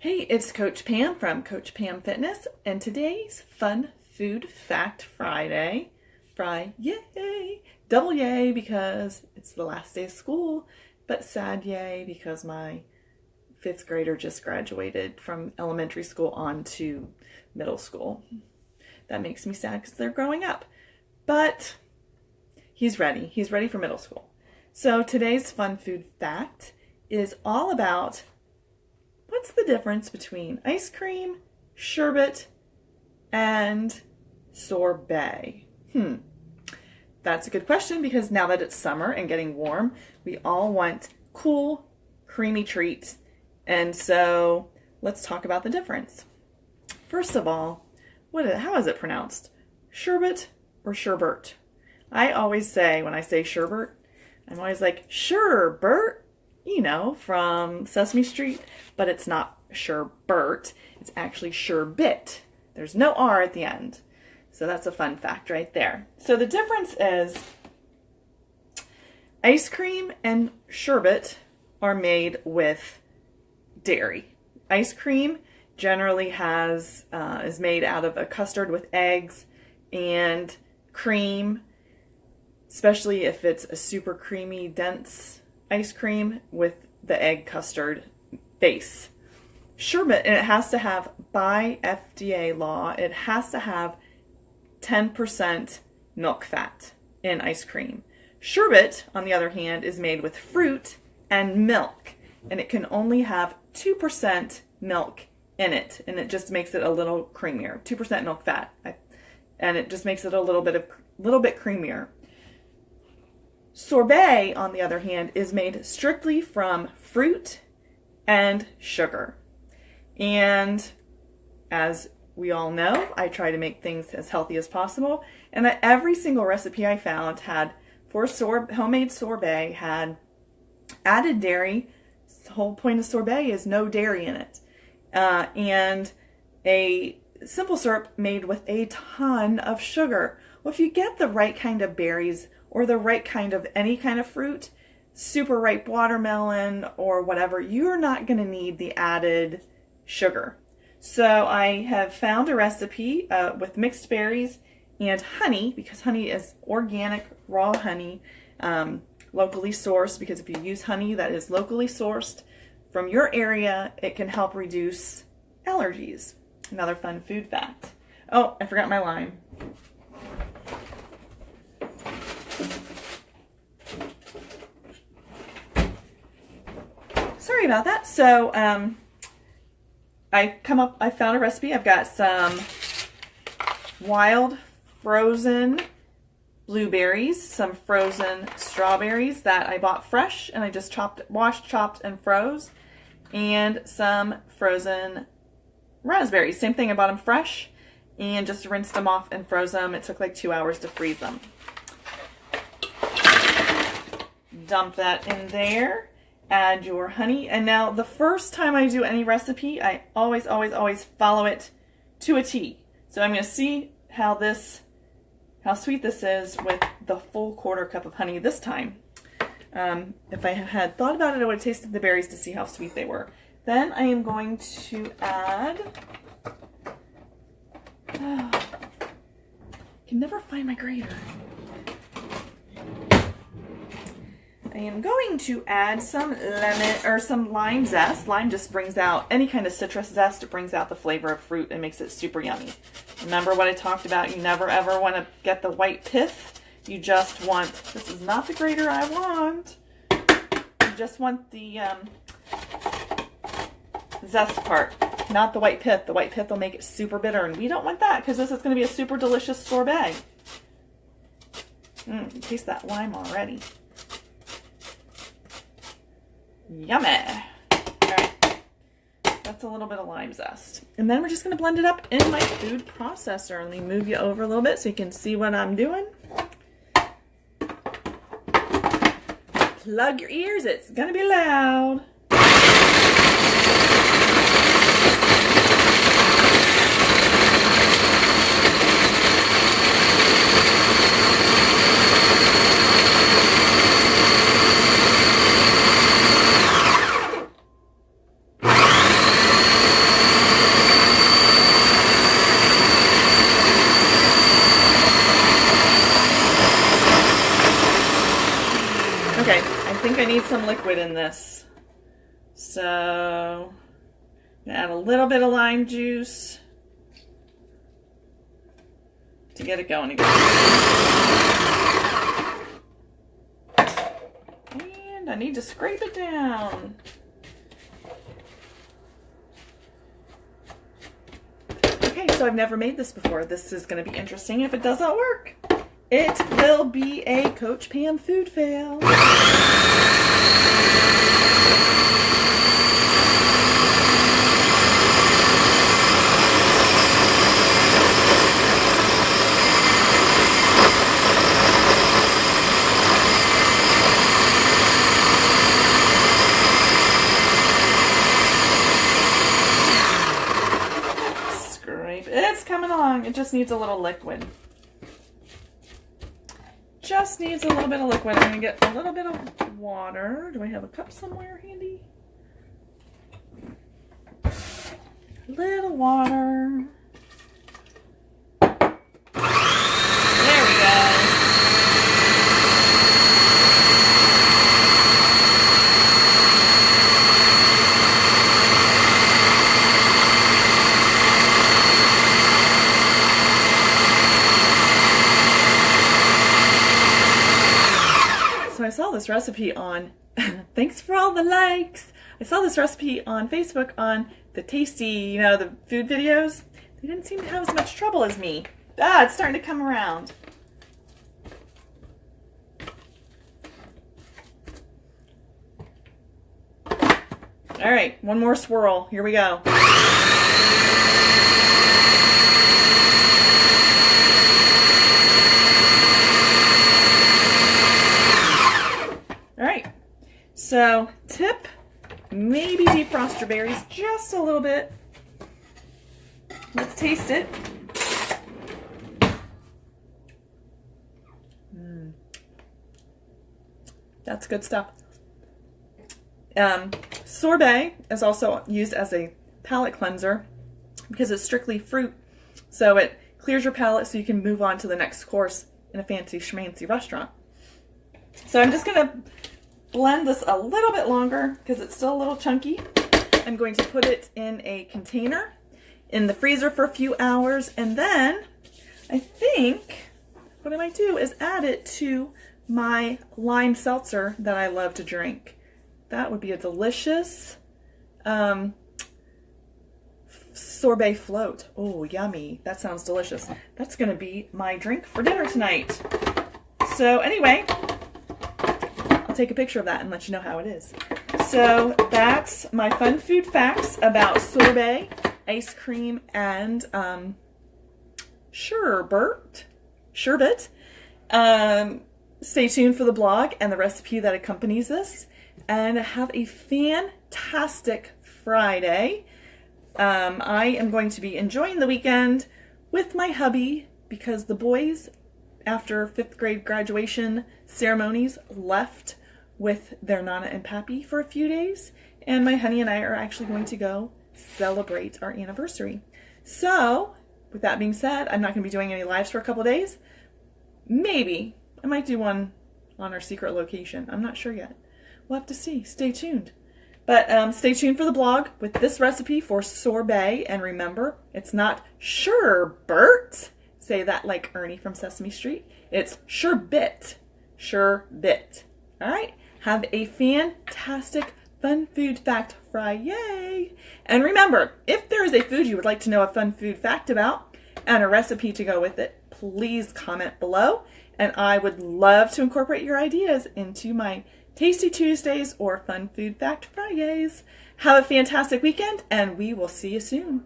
Hey, it's Coach Pam from Coach Pam Fitness, and today's Fun Food Fact Friday. Yay! Double yay because it's the last day of school, but sad yay because my 5th grader just graduated from elementary school on to middle school. That makes me sad because they're growing up, but he's ready. He's ready for middle school. So today's Fun Food Fact is all about what's the difference between ice cream, sherbet, and sorbet? That's a good question because now that it's summer and getting warm, we all want cool, creamy treats. And so let's talk about the difference. First of all, how is it pronounced? Sherbet or sherbet? I always say, when I say sherbet, I'm always like, sherbet, from Sesame Street, but it's not sherbet, it's actually sherbet. There's no R at the end. So that's a fun fact right there. So the difference is ice cream and sherbet are made with dairy. Ice cream generally is made out of a custard with eggs and cream, especially if it's a super creamy, dense ice cream with the egg custard base. Sherbet, and it has to have, by FDA law, it has to have 10% milk fat in ice cream. Sherbet, on the other hand, is made with fruit and milk, and it can only have 2% milk in it, and it just makes it a little creamier. 2% milk fat, and it just makes it a little bit creamier. Sorbet, on the other hand, is made strictly from fruit and sugar. And as we all know, I try to make things as healthy as possible. And every single recipe I found for homemade sorbet had added dairy. The whole point of sorbet is no dairy in it. And a simple syrup made with a ton of sugar. Well, if you get the right kind of berries or the right kind of any kind of fruit, super ripe watermelon or whatever, you're not going to need the added sugar. So I have found a recipe with mixed berries and honey, because honey is organic, raw honey, locally sourced, because if you use honey that is locally sourced from your area, it can help reduce allergies. Another fun food fact. Oh, I forgot my lime. Sorry about that. So I found a recipe. I've got some wild frozen blueberries, some frozen strawberries that I bought fresh and I just washed, chopped, and froze, and some frozen raspberries. Same thing, I bought them fresh and just rinsed them off and froze them. It took like 2 hours to freeze them. Dump that in there. Add your honey. And now the first time I do any recipe, I always follow it to a T. So I'm going to see how sweet this is with the full 1/4 cup of honey this time. If I had thought about it, I would have tasted the berries to see how sweet they were. Then I am going to add, I can never find my grater. I am going to add some lemon or some lime zest. Lime just brings out any kind of citrus zest. It brings out the flavor of fruit and makes it super yummy. Remember what I talked about? You never ever want to get the white pith. You just want, this is not the grater I want. You just want the zest part, not the white pith. The white pith will make it super bitter, and we don't want that because this is going to be a super delicious sorbet. Taste that lime already. Yummy. All right, that's a little bit of lime zest. And then we're just going to blend it up in my food processor. Let me move you over a little bit so you can see what I'm doing. Plug your ears, it's going to be loud. need some liquid in this. So, add a little bit of lime juice to get it going again. And I need to scrape it down. Okay, so I've never made this before. This is going to be interesting if it doesn't work. It will be a Coach Pam food fail. It's coming along. It just needs a little liquid. Just needs a little bit of liquid. I'm going to get a little bit of water. Do I have a cup somewhere handy? A little water. There we go. So I saw this recipe on, thanks for all the likes. I saw this recipe on Facebook on the tasty, the food videos. They didn't seem to have as much trouble as me. Ah, it's starting to come around. All right, one more swirl. Here we go. So, tip, maybe defrost your berries just a little bit. Let's taste it. That's good stuff. Sorbet is also used as a palate cleanser because it's strictly fruit. So it clears your palate so you can move on to the next course in a fancy schmancy restaurant. So I'm just going to blend this a little bit longer because it's still a little chunky. I'm going to put it in a container in the freezer for a few hours, and then I think what I might do is add it to my lime seltzer that I love to drink. That would be a delicious sorbet float. Oh, yummy. That sounds delicious. That's going to be my drink for dinner tonight. So anyway, take a picture of that and let you know how it is. So that's my fun food facts about sorbet, ice cream, and sherbet. Stay tuned for the blog and the recipe that accompanies this. And have a fantastic Friday. I am going to be enjoying the weekend with my hubby because the boys, after 5th grade graduation ceremonies, left with their Nana and Pappy for a few days, and my honey and I are actually going to go celebrate our anniversary. So, with that being said, I'm not going to be doing any lives for a couple days. Maybe I might do one on our secret location. I'm not sure yet. We'll have to see. Stay tuned. But stay tuned for the blog with this recipe for sorbet, and remember, it's not sherbet. Say that like Ernie from Sesame Street. It's sherbet. Sherbet. All right. Have a fantastic Fun Food Fact Friday. And remember, if there is a food you would like to know a fun food fact about and a recipe to go with it, please comment below. And I would love to incorporate your ideas into my Tasty Tuesdays or Fun Food Fact Fridays. Have a fantastic weekend, and we will see you soon.